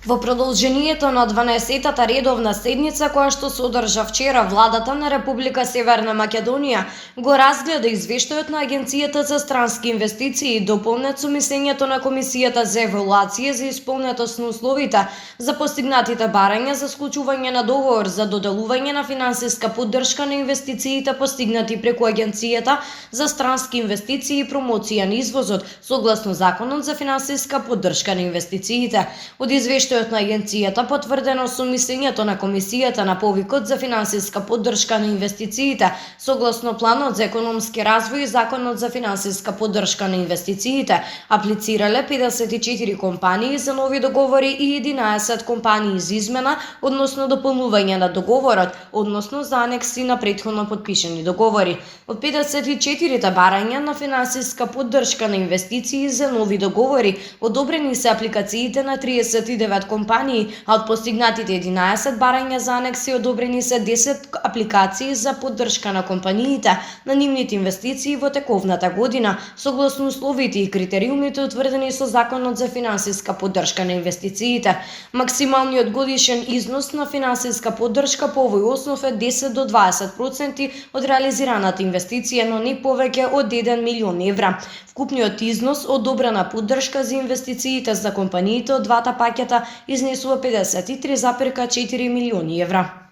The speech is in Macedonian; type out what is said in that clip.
Во продолжението на 12-та редовна седница која што се одржа вчера, владата на Република Северна Македонија го разгледа извештајот на Агенцијата за странски инвестиции, дополнет со мислењето на Комисијата за евалуација за исполнетост на условите за постигнатите барања за склучување на договор за доделување на финансиска поддршка на инвестициите постигнати преку Агенцијата за странски инвестиции и промоција на извозот, согласно Законот за финансиска поддршка на инвестициите. Од извештајот на агенцијата, потврдено со мислењето на Комисијата на повикот за финансиска поддршка на инвестициите, согласно Планот за економски развој и Законот за финансиска поддршка на инвестициите, аплицирале 54 компании за нови договори и 11 компании за измена, односно дополнување на договорот, односно за анекси на претходно подпишани договори. Од 54 барања на финансиска поддршка на инвестиции за нови договори, одобрени се апликациите на 39 компании, а од постигнатите 11 барања за анекси одобрени се 10 апликации за поддршка на компаниите на нивните инвестиции во тековната година, согласно условите и критериумите утврдени со Законот за финансиска поддршка на инвестициите. Максималниот годишен износ на финансиска поддршка по овој основ е 10 до 20% од реализираната инвестиција, но не повеќе од 1 милион евра. Вкупниот износ одобрена поддршка за инвестициите за компаниите од двата пакета изнесува 53,4 милиони евра.